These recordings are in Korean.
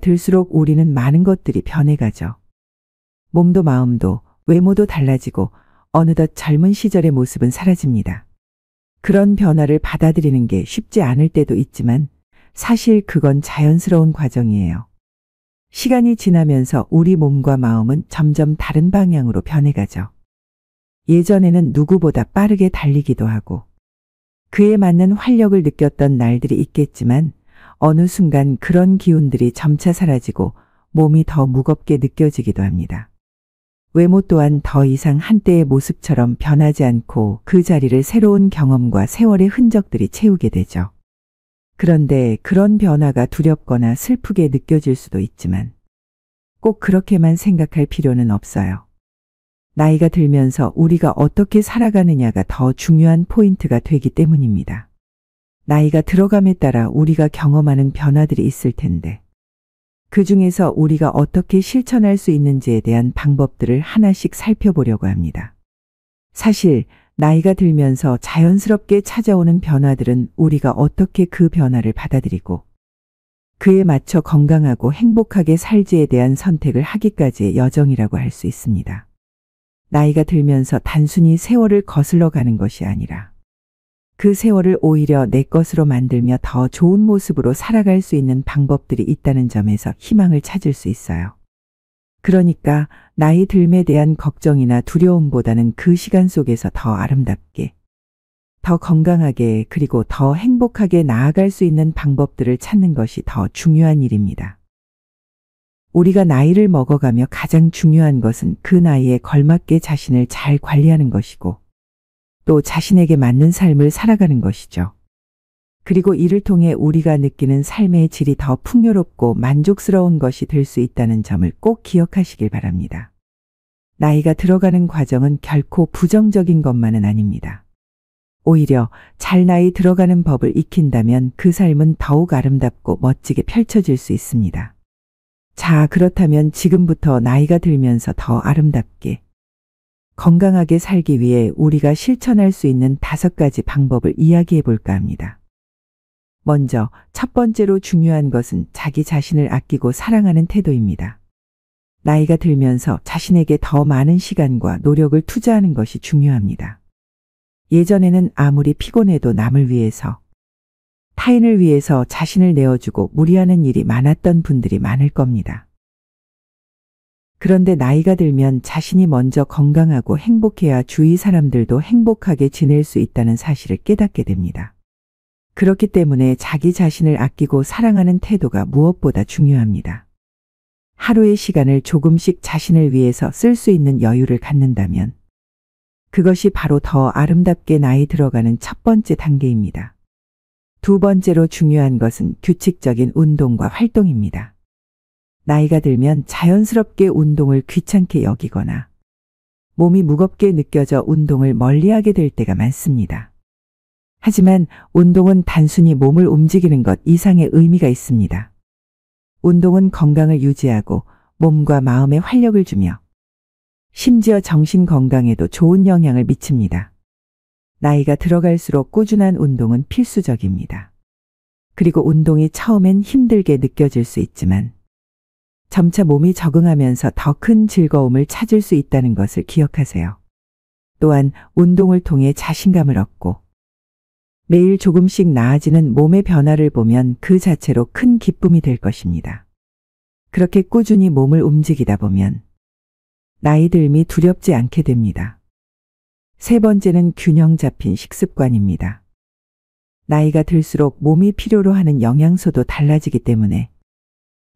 들수록 우리는 많은 것들이 변해가죠. 몸도 마음도 외모도 달라지고 어느덧 젊은 시절의 모습은 사라집니다. 그런 변화를 받아들이는 게 쉽지 않을 때도 있지만 사실 그건 자연스러운 과정이에요. 시간이 지나면서 우리 몸과 마음은 점점 다른 방향으로 변해가죠. 예전에는 누구보다 빠르게 달리기도 하고 그에 맞는 활력을 느꼈던 날들이 있겠지만 어느 순간 그런 기운들이 점차 사라지고 몸이 더 무겁게 느껴지기도 합니다. 외모 또한 더 이상 한때의 모습처럼 변하지 않고 그 자리를 새로운 경험과 세월의 흔적들이 채우게 되죠. 그런데 그런 변화가 두렵거나 슬프게 느껴질 수도 있지만 꼭 그렇게만 생각할 필요는 없어요. 나이가 들면서 우리가 어떻게 살아가느냐가 더 중요한 포인트가 되기 때문입니다. 나이가 들어감에 따라 우리가 경험하는 변화들이 있을 텐데 그 중에서 우리가 어떻게 실천할 수 있는지에 대한 방법들을 하나씩 살펴보려고 합니다. 사실 나이가 들면서 자연스럽게 찾아오는 변화들은 우리가 어떻게 그 변화를 받아들이고 그에 맞춰 건강하고 행복하게 살지에 대한 선택을 하기까지의 여정이라고 할 수 있습니다. 나이가 들면서 단순히 세월을 거슬러 가는 것이 아니라 그 세월을 오히려 내 것으로 만들며 더 좋은 모습으로 살아갈 수 있는 방법들이 있다는 점에서 희망을 찾을 수 있어요. 그러니까 나이 들음에 대한 걱정이나 두려움보다는 그 시간 속에서 더 아름답게, 더 건강하게 그리고 더 행복하게 나아갈 수 있는 방법들을 찾는 것이 더 중요한 일입니다. 우리가 나이를 먹어가며 가장 중요한 것은 그 나이에 걸맞게 자신을 잘 관리하는 것이고 또 자신에게 맞는 삶을 살아가는 것이죠. 그리고 이를 통해 우리가 느끼는 삶의 질이 더 풍요롭고 만족스러운 것이 될 수 있다는 점을 꼭 기억하시길 바랍니다. 나이가 들어가는 과정은 결코 부정적인 것만은 아닙니다. 오히려 잘 나이 들어가는 법을 익힌다면 그 삶은 더욱 아름답고 멋지게 펼쳐질 수 있습니다. 자, 그렇다면 지금부터 나이가 들면서 더 아름답게, 건강하게 살기 위해 우리가 실천할 수 있는 5가지 방법을 이야기해 볼까 합니다. 먼저 첫 번째로 중요한 것은 자기 자신을 아끼고 사랑하는 태도입니다. 나이가 들면서 자신에게 더 많은 시간과 노력을 투자하는 것이 중요합니다. 예전에는 아무리 피곤해도 남을 위해서, 타인을 위해서 자신을 내어주고 무리하는 일이 많았던 분들이 많을 겁니다. 그런데 나이가 들면 자신이 먼저 건강하고 행복해야 주위 사람들도 행복하게 지낼 수 있다는 사실을 깨닫게 됩니다. 그렇기 때문에 자기 자신을 아끼고 사랑하는 태도가 무엇보다 중요합니다. 하루의 시간을 조금씩 자신을 위해서 쓸 수 있는 여유를 갖는다면 그것이 바로 더 아름답게 나이 들어가는 첫 번째 단계입니다. 두 번째로 중요한 것은 규칙적인 운동과 활동입니다. 나이가 들면 자연스럽게 운동을 귀찮게 여기거나 몸이 무겁게 느껴져 운동을 멀리하게 될 때가 많습니다. 하지만 운동은 단순히 몸을 움직이는 것 이상의 의미가 있습니다. 운동은 건강을 유지하고 몸과 마음에 활력을 주며 심지어 정신 건강에도 좋은 영향을 미칩니다. 나이가 들어갈수록 꾸준한 운동은 필수적입니다. 그리고 운동이 처음엔 힘들게 느껴질 수 있지만 점차 몸이 적응하면서 더 큰 즐거움을 찾을 수 있다는 것을 기억하세요. 또한 운동을 통해 자신감을 얻고 매일 조금씩 나아지는 몸의 변화를 보면 그 자체로 큰 기쁨이 될 것입니다. 그렇게 꾸준히 몸을 움직이다 보면 나이 들음이 두렵지 않게 됩니다. 세 번째는 균형 잡힌 식습관입니다. 나이가 들수록 몸이 필요로 하는 영양소도 달라지기 때문에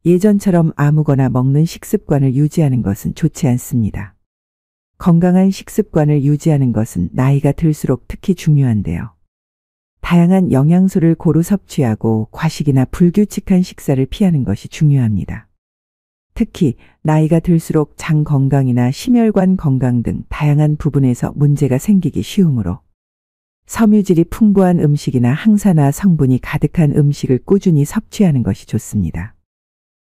예전처럼 아무거나 먹는 식습관을 유지하는 것은 좋지 않습니다. 건강한 식습관을 유지하는 것은 나이가 들수록 특히 중요한데요. 다양한 영양소를 고루 섭취하고 과식이나 불규칙한 식사를 피하는 것이 중요합니다. 특히 나이가 들수록 장 건강이나 심혈관 건강 등 다양한 부분에서 문제가 생기기 쉬우므로 섬유질이 풍부한 음식이나 항산화 성분이 가득한 음식을 꾸준히 섭취하는 것이 좋습니다.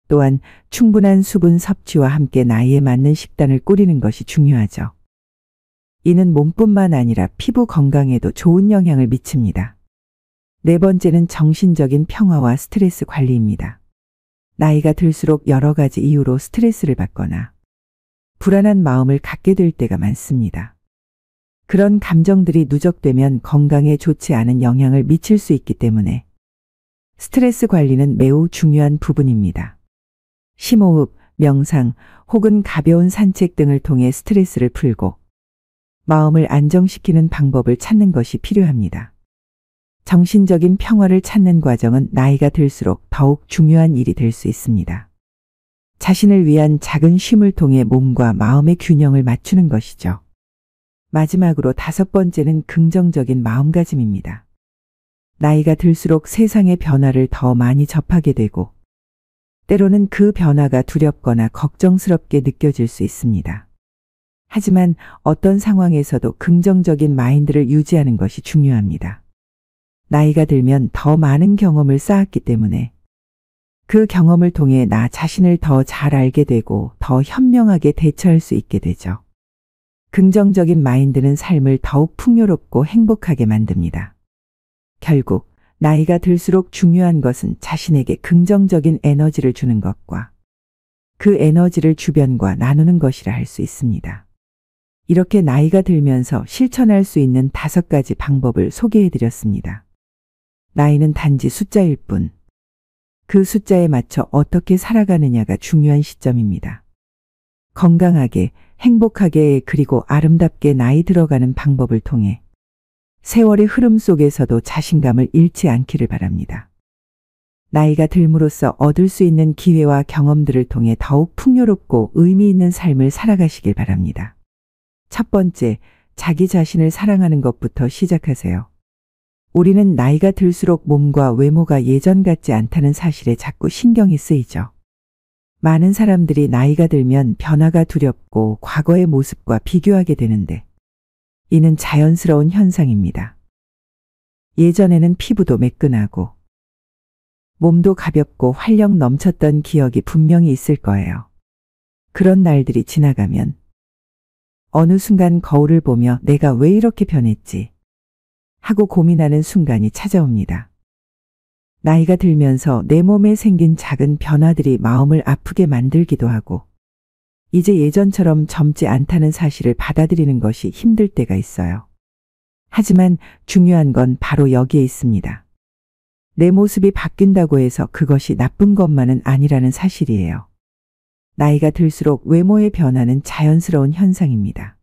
또한 충분한 수분 섭취와 함께 나이에 맞는 식단을 꾸리는 것이 중요하죠. 이는 몸뿐만 아니라 피부 건강에도 좋은 영향을 미칩니다. 네 번째는 정신적인 평화와 스트레스 관리입니다. 나이가 들수록 여러 가지 이유로 스트레스를 받거나 불안한 마음을 갖게 될 때가 많습니다. 그런 감정들이 누적되면 건강에 좋지 않은 영향을 미칠 수 있기 때문에 스트레스 관리는 매우 중요한 부분입니다. 심호흡, 명상 혹은 가벼운 산책 등을 통해 스트레스를 풀고 마음을 안정시키는 방법을 찾는 것이 필요합니다. 정신적인 평화를 찾는 과정은 나이가 들수록 더욱 중요한 일이 될 수 있습니다. 자신을 위한 작은 쉼을 통해 몸과 마음의 균형을 맞추는 것이죠. 마지막으로 5번째는 긍정적인 마음가짐입니다. 나이가 들수록 세상의 변화를 더 많이 접하게 되고 때로는 그 변화가 두렵거나 걱정스럽게 느껴질 수 있습니다. 하지만 어떤 상황에서도 긍정적인 마인드를 유지하는 것이 중요합니다. 나이가 들면 더 많은 경험을 쌓았기 때문에 그 경험을 통해 나 자신을 더 잘 알게 되고 더 현명하게 대처할 수 있게 되죠. 긍정적인 마인드는 삶을 더욱 풍요롭고 행복하게 만듭니다. 결국 나이가 들수록 중요한 것은 자신에게 긍정적인 에너지를 주는 것과 그 에너지를 주변과 나누는 것이라 할 수 있습니다. 이렇게 나이가 들면서 실천할 수 있는 5가지 방법을 소개해 드렸습니다. 나이는 단지 숫자일 뿐, 그 숫자에 맞춰 어떻게 살아가느냐가 중요한 시점입니다. 건강하게, 행복하게 그리고 아름답게 나이 들어가는 방법을 통해 세월의 흐름 속에서도 자신감을 잃지 않기를 바랍니다. 나이가 들므로써 얻을 수 있는 기회와 경험들을 통해 더욱 풍요롭고 의미 있는 삶을 살아가시길 바랍니다. 첫 번째, 자기 자신을 사랑하는 것부터 시작하세요. 우리는 나이가 들수록 몸과 외모가 예전 같지 않다는 사실에 자꾸 신경이 쓰이죠. 많은 사람들이 나이가 들면 변화가 두렵고 과거의 모습과 비교하게 되는데 이는 자연스러운 현상입니다. 예전에는 피부도 매끈하고 몸도 가볍고 활력 넘쳤던 기억이 분명히 있을 거예요. 그런 날들이 지나가면 어느 순간 거울을 보며 내가 왜 이렇게 변했지 하고 고민하는 순간이 찾아옵니다. 나이가 들면서 내 몸에 생긴 작은 변화들이 마음을 아프게 만들기도 하고 이제 예전처럼 젊지 않다는 사실을 받아들이는 것이 힘들 때가 있어요. 하지만 중요한 건 바로 여기에 있습니다. 내 모습이 바뀐다고 해서 그것이 나쁜 것만은 아니라는 사실이에요. 나이가 들수록 외모의 변화는 자연스러운 현상입니다.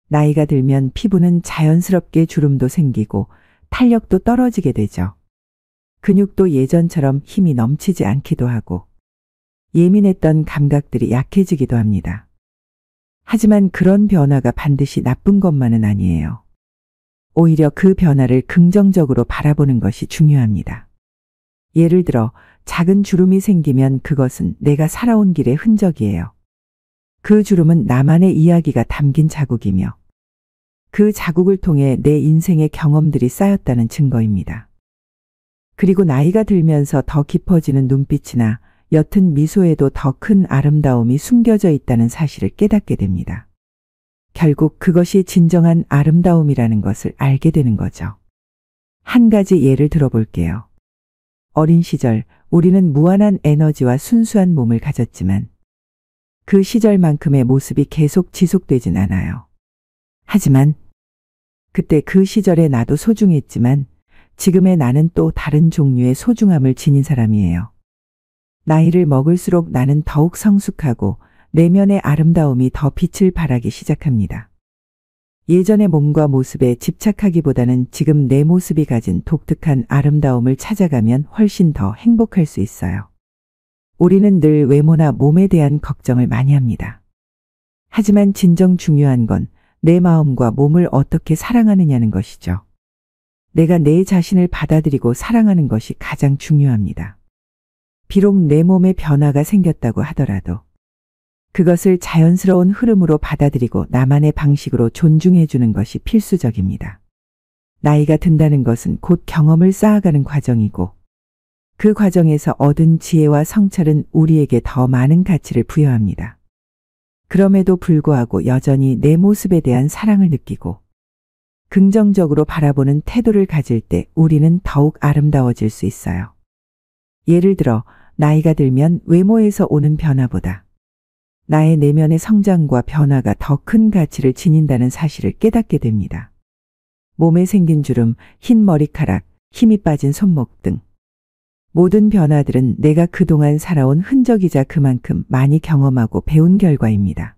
나이가 들면 피부는 자연스럽게 주름도 생기고 탄력도 떨어지게 되죠. 근육도 예전처럼 힘이 넘치지 않기도 하고 예민했던 감각들이 약해지기도 합니다. 하지만 그런 변화가 반드시 나쁜 것만은 아니에요. 오히려 그 변화를 긍정적으로 바라보는 것이 중요합니다. 예를 들어 작은 주름이 생기면 그것은 내가 살아온 길의 흔적이에요. 그 주름은 나만의 이야기가 담긴 자국이며 그 자국을 통해 내 인생의 경험들이 쌓였다는 증거입니다. 그리고 나이가 들면서 더 깊어지는 눈빛이나 옅은 미소에도 더 큰 아름다움이 숨겨져 있다는 사실을 깨닫게 됩니다. 결국 그것이 진정한 아름다움이라는 것을 알게 되는 거죠. 한 가지 예를 들어볼게요. 어린 시절 우리는 무한한 에너지와 순수한 몸을 가졌지만 그 시절만큼의 모습이 계속 지속되진 않아요. 하지만 그때 그 시절의 나도 소중했지만 지금의 나는 또 다른 종류의 소중함을 지닌 사람이에요. 나이를 먹을수록 나는 더욱 성숙하고 내면의 아름다움이 더 빛을 발하기 시작합니다. 예전의 몸과 모습에 집착하기보다는 지금 내 모습이 가진 독특한 아름다움을 찾아가면 훨씬 더 행복할 수 있어요. 우리는 늘 외모나 몸에 대한 걱정을 많이 합니다. 하지만 진정 중요한 건 내 마음과 몸을 어떻게 사랑하느냐는 것이죠. 내가 내 자신을 받아들이고 사랑하는 것이 가장 중요합니다. 비록 내 몸에 변화가 생겼다고 하더라도 그것을 자연스러운 흐름으로 받아들이고 나만의 방식으로 존중해 주는 것이 필수적입니다. 나이가 든다는 것은 곧 경험을 쌓아가는 과정이고 그 과정에서 얻은 지혜와 성찰은 우리에게 더 많은 가치를 부여합니다. 그럼에도 불구하고 여전히 내 모습에 대한 사랑을 느끼고 긍정적으로 바라보는 태도를 가질 때 우리는 더욱 아름다워질 수 있어요. 예를 들어 나이가 들면 외모에서 오는 변화보다 나의 내면의 성장과 변화가 더 큰 가치를 지닌다는 사실을 깨닫게 됩니다. 몸에 생긴 주름, 흰 머리카락, 힘이 빠진 손목 등 모든 변화들은 내가 그동안 살아온 흔적이자 그만큼 많이 경험하고 배운 결과입니다.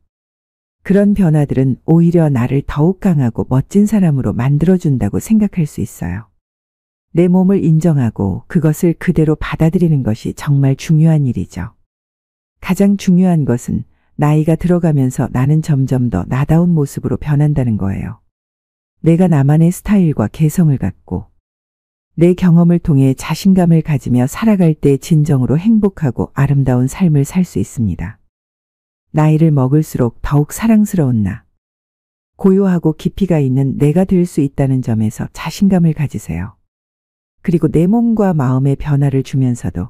그런 변화들은 오히려 나를 더욱 강하고 멋진 사람으로 만들어준다고 생각할 수 있어요. 내 몸을 인정하고 그것을 그대로 받아들이는 것이 정말 중요한 일이죠. 가장 중요한 것은 나이가 들어가면서 나는 점점 더 나다운 모습으로 변한다는 거예요. 내가 나만의 스타일과 개성을 갖고 내 경험을 통해 자신감을 가지며 살아갈 때 진정으로 행복하고 아름다운 삶을 살 수 있습니다. 나이를 먹을수록 더욱 사랑스러운 나, 고요하고 깊이가 있는 내가 될 수 있다는 점에서 자신감을 가지세요. 그리고 내 몸과 마음의 변화를 주면서도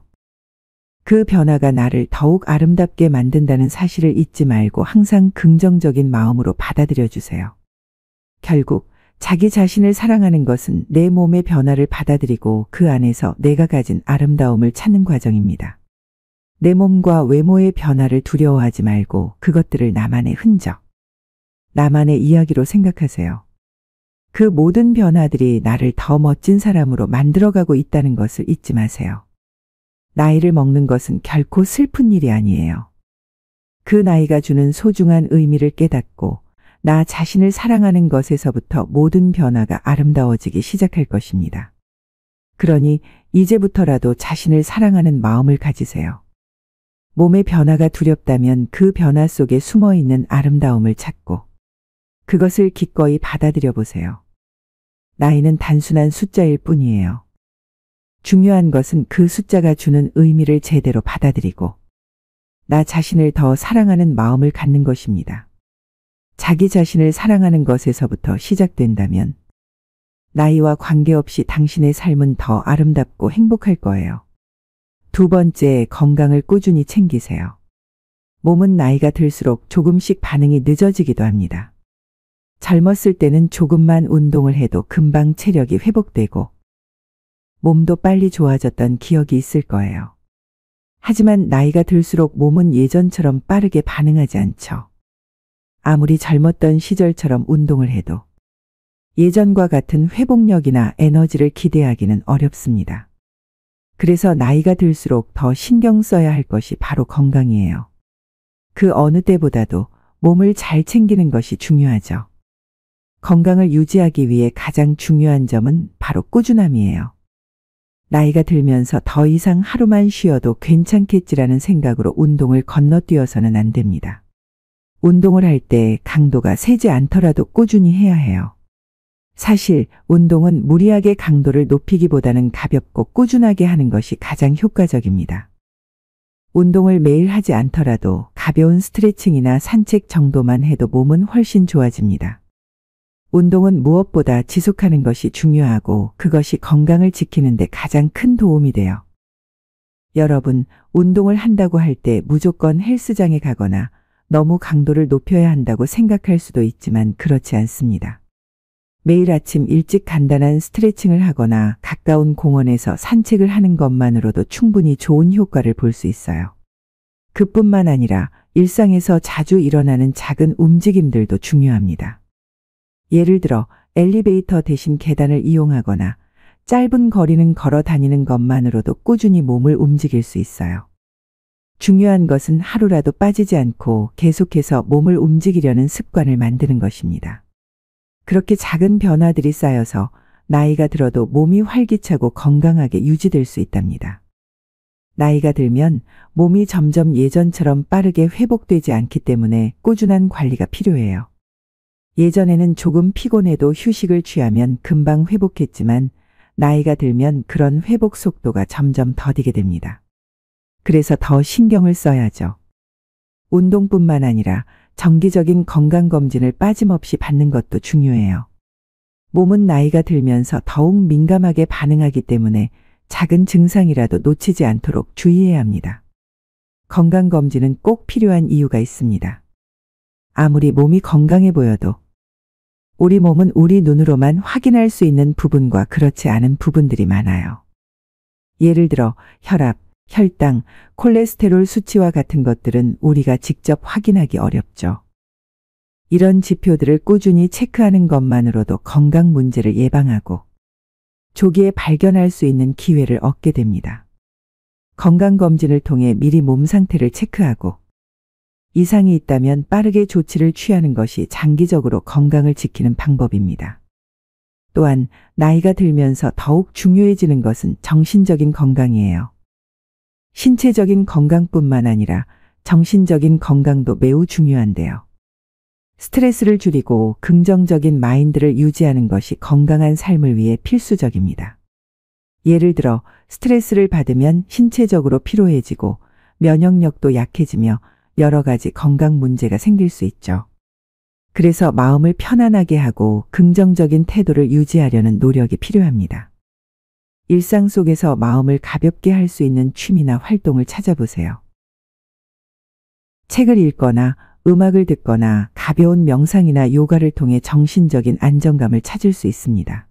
그 변화가 나를 더욱 아름답게 만든다는 사실을 잊지 말고 항상 긍정적인 마음으로 받아들여 주세요. 결국 자기 자신을 사랑하는 것은 내 몸의 변화를 받아들이고 그 안에서 내가 가진 아름다움을 찾는 과정입니다. 내 몸과 외모의 변화를 두려워하지 말고 그것들을 나만의 흔적, 나만의 이야기로 생각하세요. 그 모든 변화들이 나를 더 멋진 사람으로 만들어가고 있다는 것을 잊지 마세요. 나이를 먹는 것은 결코 슬픈 일이 아니에요. 그 나이가 주는 소중한 의미를 깨닫고 나 자신을 사랑하는 것에서부터 모든 변화가 아름다워지기 시작할 것입니다. 그러니 이제부터라도 자신을 사랑하는 마음을 가지세요. 몸의 변화가 두렵다면 그 변화 속에 숨어있는 아름다움을 찾고 그것을 기꺼이 받아들여 보세요. 나이는 단순한 숫자일 뿐이에요. 중요한 것은 그 숫자가 주는 의미를 제대로 받아들이고 나 자신을 더 사랑하는 마음을 갖는 것입니다. 자기 자신을 사랑하는 것에서부터 시작된다면 나이와 관계없이 당신의 삶은 더 아름답고 행복할 거예요. 두 번째, 건강을 꾸준히 챙기세요. 몸은 나이가 들수록 조금씩 반응이 늦어지기도 합니다. 젊었을 때는 조금만 운동을 해도 금방 체력이 회복되고 몸도 빨리 좋아졌던 기억이 있을 거예요. 하지만 나이가 들수록 몸은 예전처럼 빠르게 반응하지 않죠. 아무리 젊었던 시절처럼 운동을 해도 예전과 같은 회복력이나 에너지를 기대하기는 어렵습니다. 그래서 나이가 들수록 더 신경 써야 할 것이 바로 건강이에요. 그 어느 때보다도 몸을 잘 챙기는 것이 중요하죠. 건강을 유지하기 위해 가장 중요한 점은 바로 꾸준함이에요. 나이가 들면서 더 이상 하루만 쉬어도 괜찮겠지라는 생각으로 운동을 건너뛰어서는 안 됩니다. 운동을 할 때 강도가 세지 않더라도 꾸준히 해야 해요. 사실 운동은 무리하게 강도를 높이기보다는 가볍고 꾸준하게 하는 것이 가장 효과적입니다. 운동을 매일 하지 않더라도 가벼운 스트레칭이나 산책 정도만 해도 몸은 훨씬 좋아집니다. 운동은 무엇보다 지속하는 것이 중요하고 그것이 건강을 지키는 데 가장 큰 도움이 돼요. 여러분, 운동을 한다고 할 때 무조건 헬스장에 가거나 너무 강도를 높여야 한다고 생각할 수도 있지만 그렇지 않습니다. 매일 아침 일찍 간단한 스트레칭을 하거나 가까운 공원에서 산책을 하는 것만으로도 충분히 좋은 효과를 볼 수 있어요. 그뿐만 아니라 일상에서 자주 일어나는 작은 움직임들도 중요합니다. 예를 들어 엘리베이터 대신 계단을 이용하거나 짧은 거리는 걸어 다니는 것만으로도 꾸준히 몸을 움직일 수 있어요. 중요한 것은 하루라도 빠지지 않고 계속해서 몸을 움직이려는 습관을 만드는 것입니다. 그렇게 작은 변화들이 쌓여서 나이가 들어도 몸이 활기차고 건강하게 유지될 수 있답니다. 나이가 들면 몸이 점점 예전처럼 빠르게 회복되지 않기 때문에 꾸준한 관리가 필요해요. 예전에는 조금 피곤해도 휴식을 취하면 금방 회복했지만 나이가 들면 그런 회복 속도가 점점 더디게 됩니다. 그래서 더 신경을 써야죠. 운동뿐만 아니라 정기적인 건강검진을 빠짐없이 받는 것도 중요해요. 몸은 나이가 들면서 더욱 민감하게 반응하기 때문에 작은 증상이라도 놓치지 않도록 주의해야 합니다. 건강검진은 꼭 필요한 이유가 있습니다. 아무리 몸이 건강해 보여도 우리 몸은 우리 눈으로만 확인할 수 있는 부분과 그렇지 않은 부분들이 많아요. 예를 들어 혈압, 혈당, 콜레스테롤 수치와 같은 것들은 우리가 직접 확인하기 어렵죠. 이런 지표들을 꾸준히 체크하는 것만으로도 건강 문제를 예방하고 조기에 발견할 수 있는 기회를 얻게 됩니다. 건강검진을 통해 미리 몸 상태를 체크하고 이상이 있다면 빠르게 조치를 취하는 것이 장기적으로 건강을 지키는 방법입니다. 또한 나이가 들면서 더욱 중요해지는 것은 정신적인 건강이에요. 신체적인 건강뿐만 아니라 정신적인 건강도 매우 중요한데요. 스트레스를 줄이고 긍정적인 마인드를 유지하는 것이 건강한 삶을 위해 필수적입니다. 예를 들어 스트레스를 받으면 신체적으로 피로해지고 면역력도 약해지며 여러 가지 건강 문제가 생길 수 있죠. 그래서 마음을 편안하게 하고 긍정적인 태도를 유지하려는 노력이 필요합니다. 일상 속에서 마음을 가볍게 할 수 있는 취미나 활동을 찾아보세요. 책을 읽거나 음악을 듣거나 가벼운 명상이나 요가를 통해 정신적인 안정감을 찾을 수 있습니다.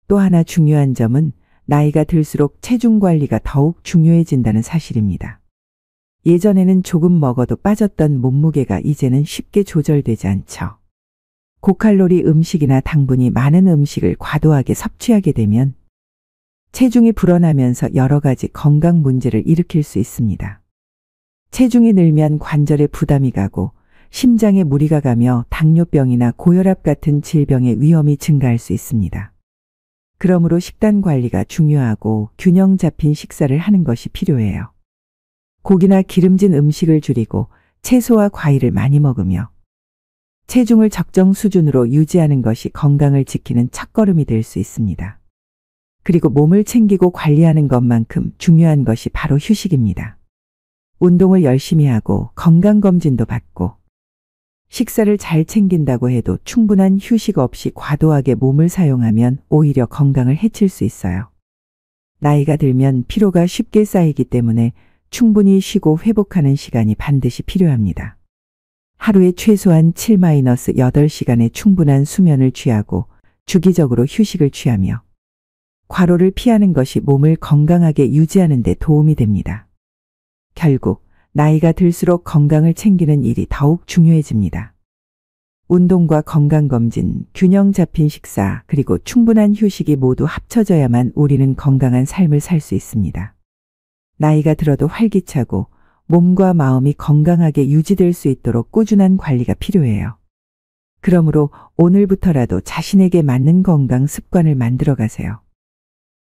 또 하나 중요한 점은 나이가 들수록 체중 관리가 더욱 중요해진다는 사실입니다. 예전에는 조금 먹어도 빠졌던 몸무게가 이제는 쉽게 조절되지 않죠. 고칼로리 음식이나 당분이 많은 음식을 과도하게 섭취하게 되면 체중이 불어나면서 여러 가지 건강 문제를 일으킬 수 있습니다. 체중이 늘면 관절에 부담이 가고 심장에 무리가 가며 당뇨병이나 고혈압 같은 질병의 위험이 증가할 수 있습니다. 그러므로 식단 관리가 중요하고 균형 잡힌 식사를 하는 것이 필요해요. 고기나 기름진 음식을 줄이고 채소와 과일을 많이 먹으며 체중을 적정 수준으로 유지하는 것이 건강을 지키는 첫걸음이 될 수 있습니다. 그리고 몸을 챙기고 관리하는 것만큼 중요한 것이 바로 휴식입니다. 운동을 열심히 하고 건강검진도 받고 식사를 잘 챙긴다고 해도 충분한 휴식 없이 과도하게 몸을 사용하면 오히려 건강을 해칠 수 있어요. 나이가 들면 피로가 쉽게 쌓이기 때문에 충분히 쉬고 회복하는 시간이 반드시 필요합니다. 하루에 최소한 7-8시간의 충분한 수면을 취하고 주기적으로 휴식을 취하며 과로를 피하는 것이 몸을 건강하게 유지하는 데 도움이 됩니다. 결국 나이가 들수록 건강을 챙기는 일이 더욱 중요해집니다. 운동과 건강검진, 균형 잡힌 식사, 그리고 충분한 휴식이 모두 합쳐져야만 우리는 건강한 삶을 살 수 있습니다. 나이가 들어도 활기차고 몸과 마음이 건강하게 유지될 수 있도록 꾸준한 관리가 필요해요. 그러므로 오늘부터라도 자신에게 맞는 건강 습관을 만들어 가세요.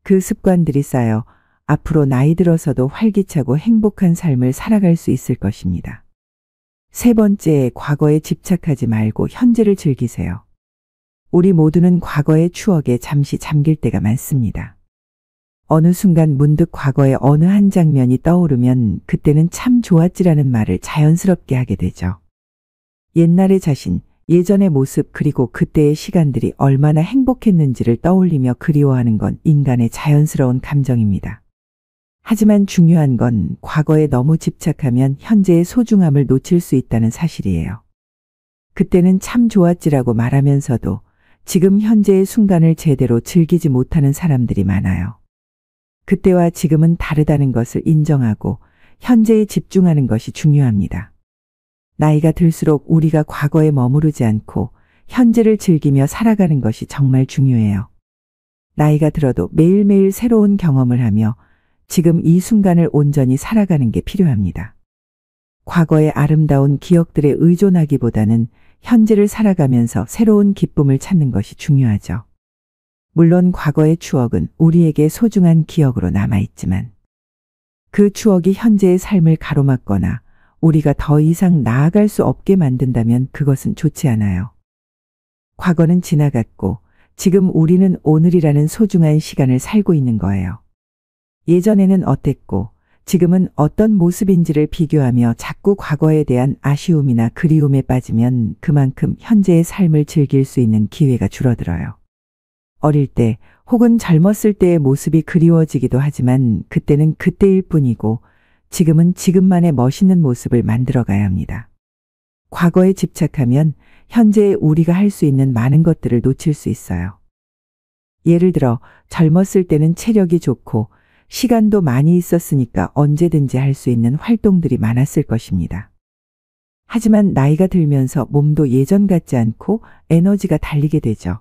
그 습관들이 쌓여 앞으로 나이 들어서도 활기차고 행복한 삶을 살아갈 수 있을 것입니다. 세 번째, 과거에 집착하지 말고 현재를 즐기세요. 우리 모두는 과거의 추억에 잠시 잠길 때가 많습니다. 어느 순간 문득 과거의 어느 한 장면이 떠오르면 그때는 참 좋았지라는 말을 자연스럽게 하게 되죠. 옛날의 자신, 예전의 모습 그리고 그때의 시간들이 얼마나 행복했는지를 떠올리며 그리워하는 건 인간의 자연스러운 감정입니다. 하지만 중요한 건 과거에 너무 집착하면 현재의 소중함을 놓칠 수 있다는 사실이에요. 그때는 참 좋았지라고 말하면서도 지금 현재의 순간을 제대로 즐기지 못하는 사람들이 많아요. 그때와 지금은 다르다는 것을 인정하고 현재에 집중하는 것이 중요합니다. 나이가 들수록 우리가 과거에 머무르지 않고 현재를 즐기며 살아가는 것이 정말 중요해요. 나이가 들어도 매일매일 새로운 경험을 하며 지금 이 순간을 온전히 살아가는 게 필요합니다. 과거의 아름다운 기억들에 의존하기보다는 현재를 살아가면서 새로운 기쁨을 찾는 것이 중요하죠. 물론 과거의 추억은 우리에게 소중한 기억으로 남아있지만 그 추억이 현재의 삶을 가로막거나 우리가 더 이상 나아갈 수 없게 만든다면 그것은 좋지 않아요. 과거는 지나갔고 지금 우리는 오늘이라는 소중한 시간을 살고 있는 거예요. 예전에는 어땠고 지금은 어떤 모습인지를 비교하며 자꾸 과거에 대한 아쉬움이나 그리움에 빠지면 그만큼 현재의 삶을 즐길 수 있는 기회가 줄어들어요. 어릴 때 혹은 젊었을 때의 모습이 그리워지기도 하지만 그때는 그때일 뿐이고 지금은 지금만의 멋있는 모습을 만들어가야 합니다. 과거에 집착하면 현재의 우리가 할 수 있는 많은 것들을 놓칠 수 있어요. 예를 들어 젊었을 때는 체력이 좋고 시간도 많이 있었으니까 언제든지 할 수 있는 활동들이 많았을 것입니다. 하지만 나이가 들면서 몸도 예전 같지 않고 에너지가 달리게 되죠.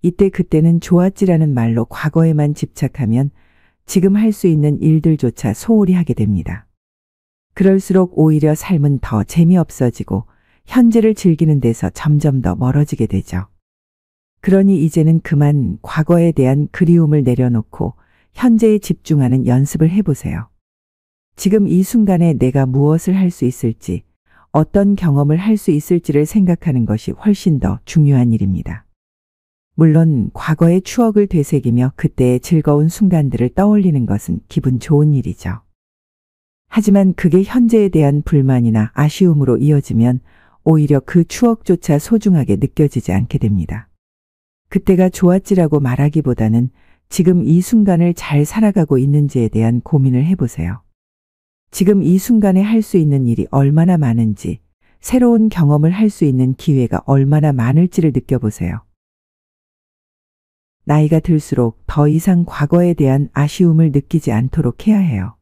이때 그때는 좋았지라는 말로 과거에만 집착하면 지금 할 수 있는 일들조차 소홀히 하게 됩니다. 그럴수록 오히려 삶은 더 재미없어지고 현재를 즐기는 데서 점점 더 멀어지게 되죠. 그러니 이제는 그만 과거에 대한 그리움을 내려놓고 현재에 집중하는 연습을 해보세요. 지금 이 순간에 내가 무엇을 할 수 있을지, 어떤 경험을 할 수 있을지를 생각하는 것이 훨씬 더 중요한 일입니다. 물론 과거의 추억을 되새기며 그때의 즐거운 순간들을 떠올리는 것은 기분 좋은 일이죠. 하지만 그게 현재에 대한 불만이나 아쉬움으로 이어지면 오히려 그 추억조차 소중하게 느껴지지 않게 됩니다. 그때가 좋았지라고 말하기보다는 지금 이 순간을 잘 살아가고 있는지에 대한 고민을 해보세요. 지금 이 순간에 할 수 있는 일이 얼마나 많은지, 새로운 경험을 할 수 있는 기회가 얼마나 많을지를 느껴보세요. 나이가 들수록 더 이상 과거에 대한 아쉬움을 느끼지 않도록 해야 해요.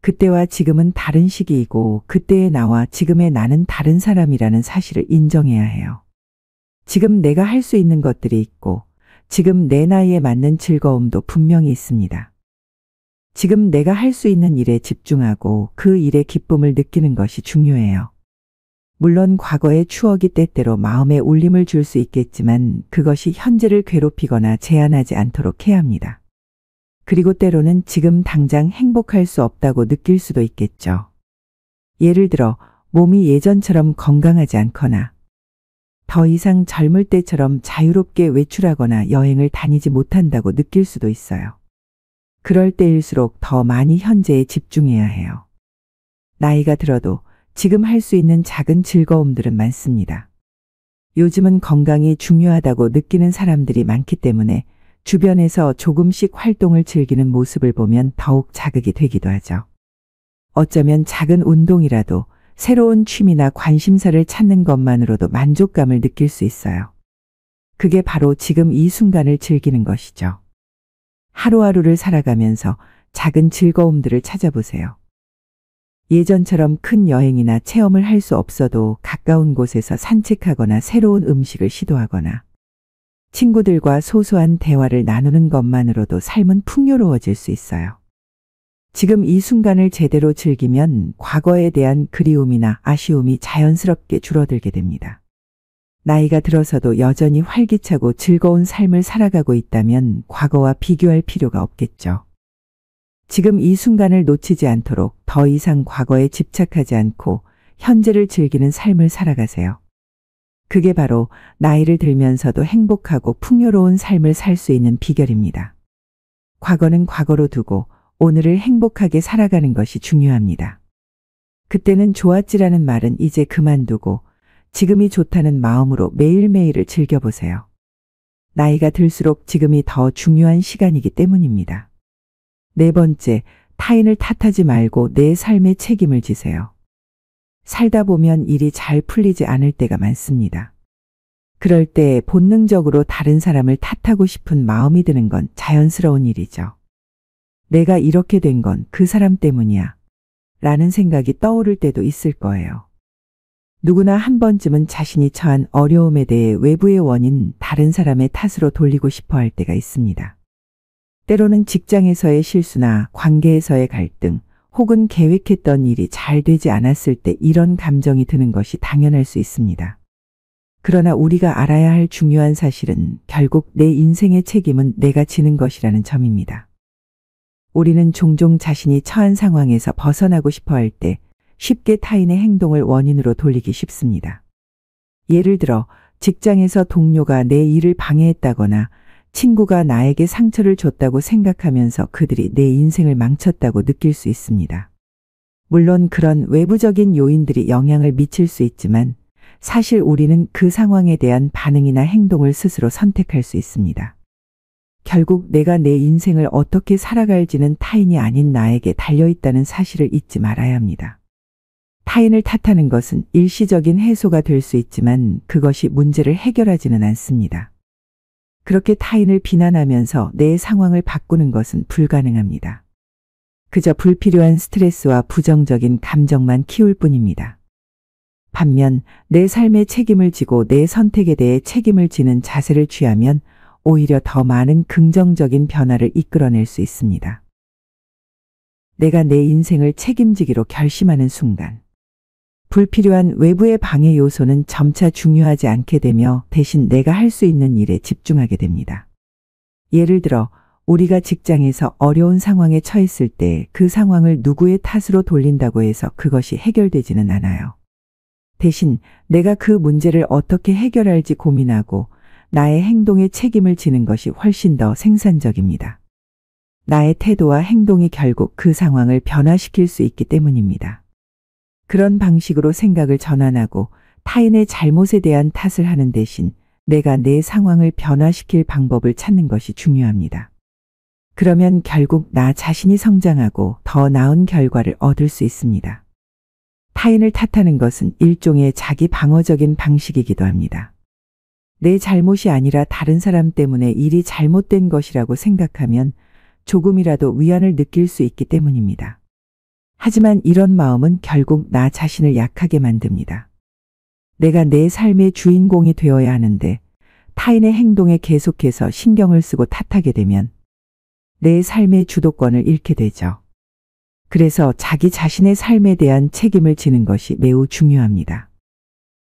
그때와 지금은 다른 시기이고 그때의 나와 지금의 나는 다른 사람이라는 사실을 인정해야 해요. 지금 내가 할 수 있는 것들이 있고 지금 내 나이에 맞는 즐거움도 분명히 있습니다. 지금 내가 할 수 있는 일에 집중하고 그 일의 기쁨을 느끼는 것이 중요해요. 물론 과거의 추억이 때때로 마음에 울림을 줄 수 있겠지만 그것이 현재를 괴롭히거나 제한하지 않도록 해야 합니다. 그리고 때로는 지금 당장 행복할 수 없다고 느낄 수도 있겠죠. 예를 들어 몸이 예전처럼 건강하지 않거나 더 이상 젊을 때처럼 자유롭게 외출하거나 여행을 다니지 못한다고 느낄 수도 있어요. 그럴 때일수록 더 많이 현재에 집중해야 해요. 나이가 들어도 지금 할 수 있는 작은 즐거움들은 많습니다. 요즘은 건강이 중요하다고 느끼는 사람들이 많기 때문에 주변에서 조금씩 활동을 즐기는 모습을 보면 더욱 자극이 되기도 하죠. 어쩌면 작은 운동이라도 새로운 취미나 관심사를 찾는 것만으로도 만족감을 느낄 수 있어요. 그게 바로 지금 이 순간을 즐기는 것이죠. 하루하루를 살아가면서 작은 즐거움들을 찾아보세요. 예전처럼 큰 여행이나 체험을 할 수 없어도 가까운 곳에서 산책하거나 새로운 음식을 시도하거나 친구들과 소소한 대화를 나누는 것만으로도 삶은 풍요로워질 수 있어요. 지금 이 순간을 제대로 즐기면 과거에 대한 그리움이나 아쉬움이 자연스럽게 줄어들게 됩니다. 나이가 들어서도 여전히 활기차고 즐거운 삶을 살아가고 있다면 과거와 비교할 필요가 없겠죠. 지금 이 순간을 놓치지 않도록 더 이상 과거에 집착하지 않고 현재를 즐기는 삶을 살아가세요. 그게 바로 나이를 들면서도 행복하고 풍요로운 삶을 살 수 있는 비결입니다. 과거는 과거로 두고 오늘을 행복하게 살아가는 것이 중요합니다. 그때는 좋았지라는 말은 이제 그만두고 지금이 좋다는 마음으로 매일매일을 즐겨보세요. 나이가 들수록 지금이 더 중요한 시간이기 때문입니다. 네 번째, 타인을 탓하지 말고 내 삶에 책임을 지세요. 살다 보면 일이 잘 풀리지 않을 때가 많습니다. 그럴 때 본능적으로 다른 사람을 탓하고 싶은 마음이 드는 건 자연스러운 일이죠. 내가 이렇게 된 건 그 사람 때문이야 라는 생각이 떠오를 때도 있을 거예요. 누구나 한 번쯤은 자신이 처한 어려움에 대해 외부의 원인 다른 사람의 탓으로 돌리고 싶어 할 때가 있습니다. 때로는 직장에서의 실수나 관계에서의 갈등 혹은 계획했던 일이 잘 되지 않았을 때 이런 감정이 드는 것이 당연할 수 있습니다. 그러나 우리가 알아야 할 중요한 사실은 결국 내 인생의 책임은 내가 지는 것이라는 점입니다. 우리는 종종 자신이 처한 상황에서 벗어나고 싶어 할 때 쉽게 타인의 행동을 원인으로 돌리기 쉽습니다. 예를 들어 직장에서 동료가 내 일을 방해했다거나 친구가 나에게 상처를 줬다고 생각하면서 그들이 내 인생을 망쳤다고 느낄 수 있습니다. 물론 그런 외부적인 요인들이 영향을 미칠 수 있지만 사실 우리는 그 상황에 대한 반응이나 행동을 스스로 선택할 수 있습니다. 결국 내가 내 인생을 어떻게 살아갈지는 타인이 아닌 나에게 달려있다는 사실을 잊지 말아야 합니다. 타인을 탓하는 것은 일시적인 해소가 될 수 있지만 그것이 문제를 해결하지는 않습니다. 그렇게 타인을 비난하면서 내 상황을 바꾸는 것은 불가능합니다. 그저 불필요한 스트레스와 부정적인 감정만 키울 뿐입니다. 반면 내 삶의 책임을 지고 내 선택에 대해 책임을 지는 자세를 취하면 오히려 더 많은 긍정적인 변화를 이끌어낼 수 있습니다. 내가 내 인생을 책임지기로 결심하는 순간, 불필요한 외부의 방해 요소는 점차 중요하지 않게 되며 대신 내가 할 수 있는 일에 집중하게 됩니다. 예를 들어 우리가 직장에서 어려운 상황에 처했을 때 그 상황을 누구의 탓으로 돌린다고 해서 그것이 해결되지는 않아요. 대신 내가 그 문제를 어떻게 해결할지 고민하고 나의 행동에 책임을 지는 것이 훨씬 더 생산적입니다. 나의 태도와 행동이 결국 그 상황을 변화시킬 수 있기 때문입니다. 그런 방식으로 생각을 전환하고 타인의 잘못에 대한 탓을 하는 대신 내가 내 상황을 변화시킬 방법을 찾는 것이 중요합니다. 그러면 결국 나 자신이 성장하고 더 나은 결과를 얻을 수 있습니다. 타인을 탓하는 것은 일종의 자기 방어적인 방식이기도 합니다. 내 잘못이 아니라 다른 사람 때문에 일이 잘못된 것이라고 생각하면 조금이라도 위안을 느낄 수 있기 때문입니다. 하지만 이런 마음은 결국 나 자신을 약하게 만듭니다. 내가 내 삶의 주인공이 되어야 하는데 타인의 행동에 계속해서 신경을 쓰고 탓하게 되면 내 삶의 주도권을 잃게 되죠. 그래서 자기 자신의 삶에 대한 책임을 지는 것이 매우 중요합니다.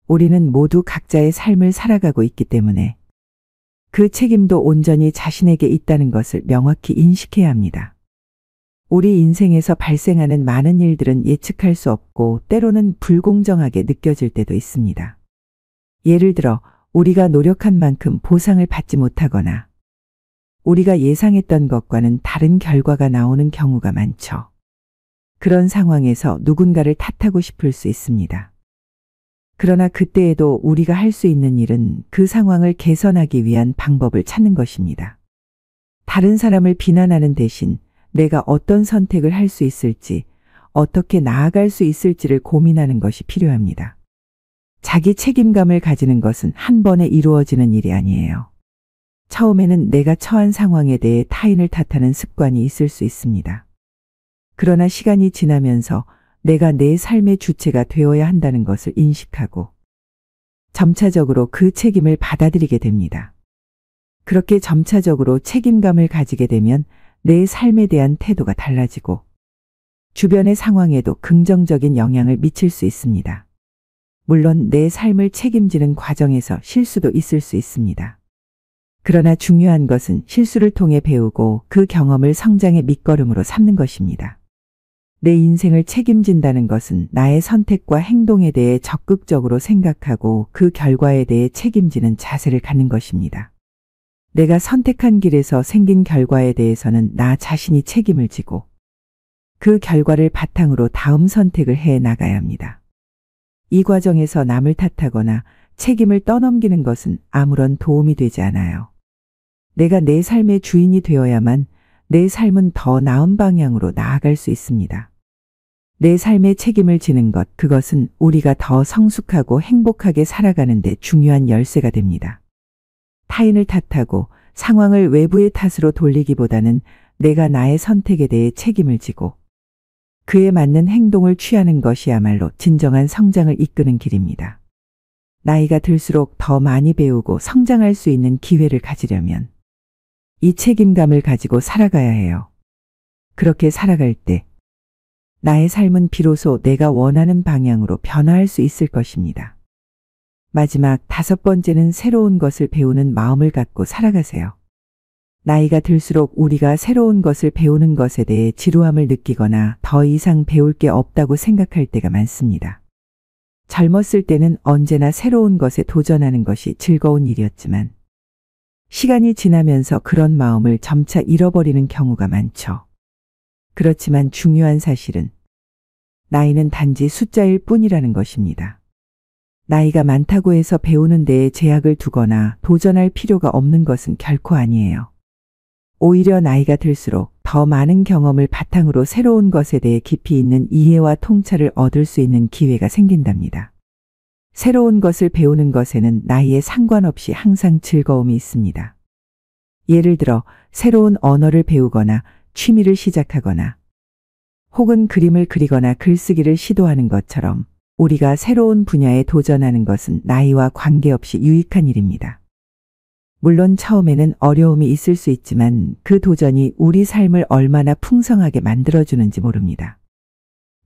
우리는 모두 각자의 삶을 살아가고 있기 때문에 그 책임도 온전히 자신에게 있다는 것을 명확히 인식해야 합니다. 우리 인생에서 발생하는 많은 일들은 예측할 수 없고 때로는 불공정하게 느껴질 때도 있습니다. 예를 들어 우리가 노력한 만큼 보상을 받지 못하거나 우리가 예상했던 것과는 다른 결과가 나오는 경우가 많죠. 그런 상황에서 누군가를 탓하고 싶을 수 있습니다. 그러나 그때에도 우리가 할 수 있는 일은 그 상황을 개선하기 위한 방법을 찾는 것입니다. 다른 사람을 비난하는 대신 내가 어떤 선택을 할 수 있을지, 어떻게 나아갈 수 있을지를 고민하는 것이 필요합니다. 자기 책임감을 가지는 것은 한 번에 이루어지는 일이 아니에요. 처음에는 내가 처한 상황에 대해 타인을 탓하는 습관이 있을 수 있습니다. 그러나 시간이 지나면서 내가 내 삶의 주체가 되어야 한다는 것을 인식하고 점차적으로 그 책임을 받아들이게 됩니다. 그렇게 점차적으로 책임감을 가지게 되면 내 삶에 대한 태도가 달라지고 주변의 상황에도 긍정적인 영향을 미칠 수 있습니다. 물론 내 삶을 책임지는 과정에서 실수도 있을 수 있습니다. 그러나 중요한 것은 실수를 통해 배우고 그 경험을 성장의 밑거름으로 삼는 것입니다. 내 인생을 책임진다는 것은 나의 선택과 행동에 대해 적극적으로 생각하고 그 결과에 대해 책임지는 자세를 갖는 것입니다. 내가 선택한 길에서 생긴 결과에 대해서는 나 자신이 책임을 지고 그 결과를 바탕으로 다음 선택을 해 나가야 합니다. 이 과정에서 남을 탓하거나 책임을 떠넘기는 것은 아무런 도움이 되지 않아요. 내가 내 삶의 주인이 되어야만 내 삶은 더 나은 방향으로 나아갈 수 있습니다. 내 삶의 책임을 지는 것, 그것은 우리가 더 성숙하고 행복하게 살아가는 데 중요한 열쇠가 됩니다. 타인을 탓하고 상황을 외부의 탓으로 돌리기보다는 내가 나의 선택에 대해 책임을 지고 그에 맞는 행동을 취하는 것이야말로 진정한 성장을 이끄는 길입니다. 나이가 들수록 더 많이 배우고 성장할 수 있는 기회를 가지려면 이 책임감을 가지고 살아가야 해요. 그렇게 살아갈 때 나의 삶은 비로소 내가 원하는 방향으로 변화할 수 있을 것입니다. 마지막 5번째는 새로운 것을 배우는 마음을 갖고 살아가세요. 나이가 들수록 우리가 새로운 것을 배우는 것에 대해 지루함을 느끼거나 더 이상 배울 게 없다고 생각할 때가 많습니다. 젊었을 때는 언제나 새로운 것에 도전하는 것이 즐거운 일이었지만 시간이 지나면서 그런 마음을 점차 잃어버리는 경우가 많죠. 그렇지만 중요한 사실은 나이는 단지 숫자일 뿐이라는 것입니다. 나이가 많다고 해서 배우는 데에 제약을 두거나 도전할 필요가 없는 것은 결코 아니에요. 오히려 나이가 들수록 더 많은 경험을 바탕으로 새로운 것에 대해 깊이 있는 이해와 통찰을 얻을 수 있는 기회가 생긴답니다. 새로운 것을 배우는 것에는 나이에 상관없이 항상 즐거움이 있습니다. 예를 들어 새로운 언어를 배우거나 취미를 시작하거나 혹은 그림을 그리거나 글쓰기를 시도하는 것처럼 우리가 새로운 분야에 도전하는 것은 나이와 관계없이 유익한 일입니다. 물론 처음에는 어려움이 있을 수 있지만 그 도전이 우리 삶을 얼마나 풍성하게 만들어주는지 모릅니다.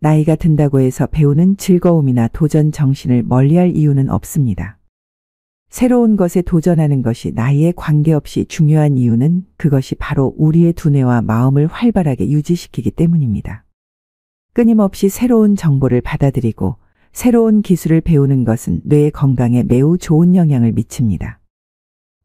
나이가 든다고 해서 배우는 즐거움이나 도전 정신을 멀리할 이유는 없습니다. 새로운 것에 도전하는 것이 나이에 관계없이 중요한 이유는 그것이 바로 우리의 두뇌와 마음을 활발하게 유지시키기 때문입니다. 끊임없이 새로운 정보를 받아들이고 새로운 기술을 배우는 것은 뇌의 건강에 매우 좋은 영향을 미칩니다.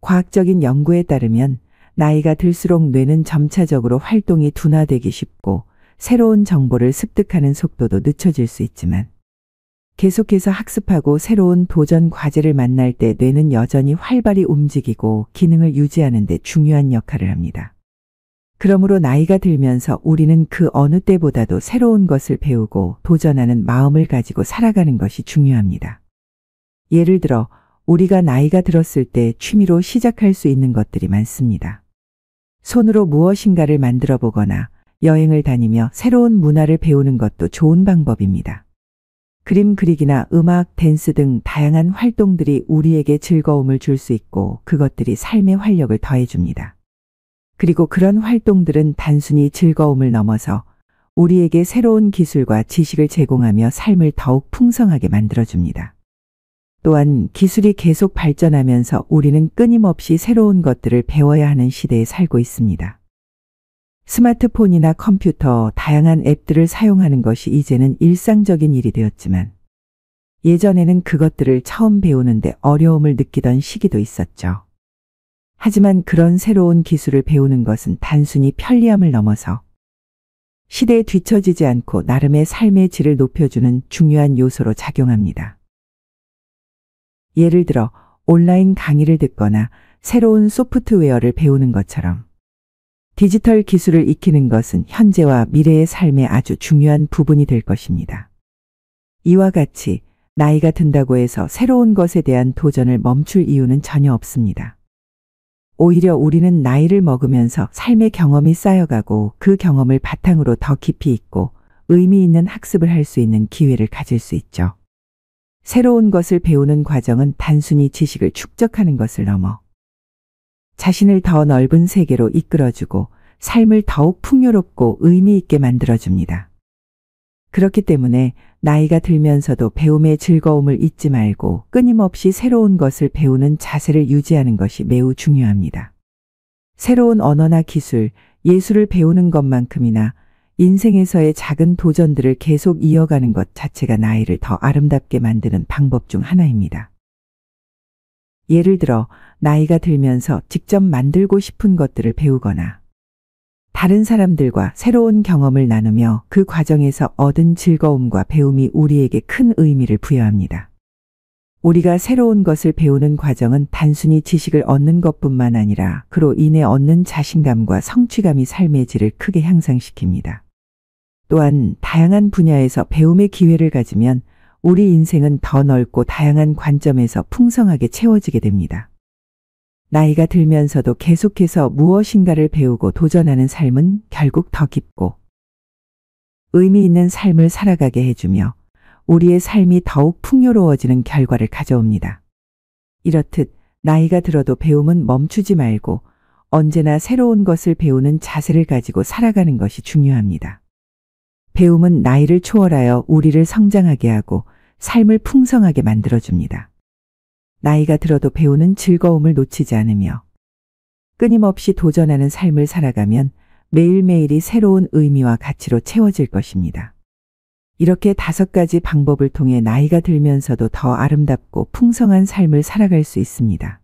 과학적인 연구에 따르면 나이가 들수록 뇌는 점차적으로 활동이 둔화되기 쉽고 새로운 정보를 습득하는 속도도 늦춰질 수 있지만 계속해서 학습하고 새로운 도전 과제를 만날 때 뇌는 여전히 활발히 움직이고 기능을 유지하는 데 중요한 역할을 합니다. 그러므로 나이가 들면서 우리는 그 어느 때보다도 새로운 것을 배우고 도전하는 마음을 가지고 살아가는 것이 중요합니다. 예를 들어 우리가 나이가 들었을 때 취미로 시작할 수 있는 것들이 많습니다. 손으로 무엇인가를 만들어 보거나 여행을 다니며 새로운 문화를 배우는 것도 좋은 방법입니다. 그림 그리기나 음악, 댄스 등 다양한 활동들이 우리에게 즐거움을 줄 수 있고 그것들이 삶의 활력을 더해줍니다. 그리고 그런 활동들은 단순히 즐거움을 넘어서 우리에게 새로운 기술과 지식을 제공하며 삶을 더욱 풍성하게 만들어줍니다. 또한 기술이 계속 발전하면서 우리는 끊임없이 새로운 것들을 배워야 하는 시대에 살고 있습니다. 스마트폰이나 컴퓨터, 다양한 앱들을 사용하는 것이 이제는 일상적인 일이 되었지만 예전에는 그것들을 처음 배우는데 어려움을 느끼던 시기도 있었죠. 하지만 그런 새로운 기술을 배우는 것은 단순히 편리함을 넘어서 시대에 뒤처지지 않고 나름의 삶의 질을 높여주는 중요한 요소로 작용합니다. 예를 들어 온라인 강의를 듣거나 새로운 소프트웨어를 배우는 것처럼 디지털 기술을 익히는 것은 현재와 미래의 삶의 아주 중요한 부분이 될 것입니다. 이와 같이 나이가 든다고 해서 새로운 것에 대한 도전을 멈출 이유는 전혀 없습니다. 오히려 우리는 나이를 먹으면서 삶의 경험이 쌓여가고 그 경험을 바탕으로 더 깊이 있고 의미 있는 학습을 할 수 있는 기회를 가질 수 있죠. 새로운 것을 배우는 과정은 단순히 지식을 축적하는 것을 넘어 자신을 더 넓은 세계로 이끌어주고 삶을 더욱 풍요롭고 의미 있게 만들어줍니다. 그렇기 때문에 나이가 들면서도 배움의 즐거움을 잊지 말고 끊임없이 새로운 것을 배우는 자세를 유지하는 것이 매우 중요합니다. 새로운 언어나 기술, 예술을 배우는 것만큼이나 인생에서의 작은 도전들을 계속 이어가는 것 자체가 나이를 더 아름답게 만드는 방법 중 하나입니다. 예를 들어 나이가 들면서 직접 만들고 싶은 것들을 배우거나 다른 사람들과 새로운 경험을 나누며 그 과정에서 얻은 즐거움과 배움이 우리에게 큰 의미를 부여합니다. 우리가 새로운 것을 배우는 과정은 단순히 지식을 얻는 것뿐만 아니라 그로 인해 얻는 자신감과 성취감이 삶의 질을 크게 향상시킵니다. 또한 다양한 분야에서 배움의 기회를 가지면 우리 인생은 더 넓고 다양한 관점에서 풍성하게 채워지게 됩니다. 나이가 들면서도 계속해서 무엇인가를 배우고 도전하는 삶은 결국 더 깊고 의미 있는 삶을 살아가게 해주며 우리의 삶이 더욱 풍요로워지는 결과를 가져옵니다. 이렇듯 나이가 들어도 배움은 멈추지 말고 언제나 새로운 것을 배우는 자세를 가지고 살아가는 것이 중요합니다. 배움은 나이를 초월하여 우리를 성장하게 하고 삶을 풍성하게 만들어줍니다. 나이가 들어도 배우는 즐거움을 놓치지 않으며 끊임없이 도전하는 삶을 살아가면 매일매일이 새로운 의미와 가치로 채워질 것입니다. 이렇게 5가지 방법을 통해 나이가 들면서도 더 아름답고 풍성한 삶을 살아갈 수 있습니다.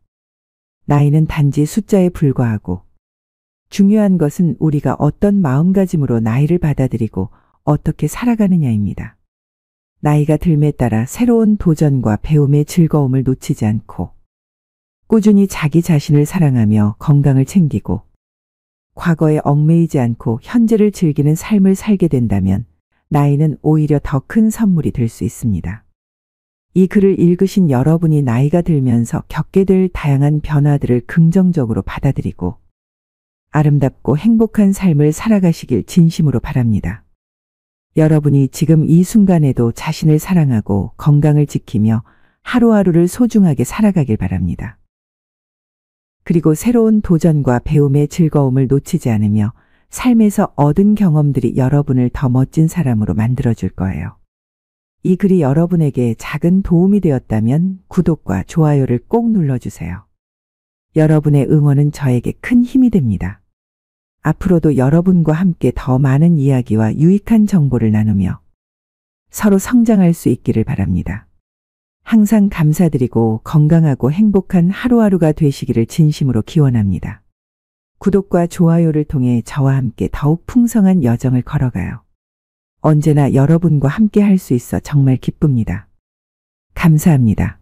나이는 단지 숫자에 불과하고 중요한 것은 우리가 어떤 마음가짐으로 나이를 받아들이고 어떻게 살아가느냐입니다. 나이가 듦에 따라 새로운 도전과 배움의 즐거움을 놓치지 않고 꾸준히 자기 자신을 사랑하며 건강을 챙기고 과거에 얽매이지 않고 현재를 즐기는 삶을 살게 된다면 나이는 오히려 더 큰 선물이 될 수 있습니다. 이 글을 읽으신 여러분이 나이가 들면서 겪게 될 다양한 변화들을 긍정적으로 받아들이고 아름답고 행복한 삶을 살아가시길 진심으로 바랍니다. 여러분이 지금 이 순간에도 자신을 사랑하고 건강을 지키며 하루하루를 소중하게 살아가길 바랍니다. 그리고 새로운 도전과 배움의 즐거움을 놓치지 않으며 삶에서 얻은 경험들이 여러분을 더 멋진 사람으로 만들어줄 거예요. 이 글이 여러분에게 작은 도움이 되었다면 구독과 좋아요를 꼭 눌러주세요. 여러분의 응원은 저에게 큰 힘이 됩니다. 앞으로도 여러분과 함께 더 많은 이야기와 유익한 정보를 나누며 서로 성장할 수 있기를 바랍니다. 항상 감사드리고 건강하고 행복한 하루하루가 되시기를 진심으로 기원합니다. 구독과 좋아요를 통해 저와 함께 더욱 풍성한 여정을 걸어가요. 언제나 여러분과 함께 할 수 있어 정말 기쁩니다. 감사합니다.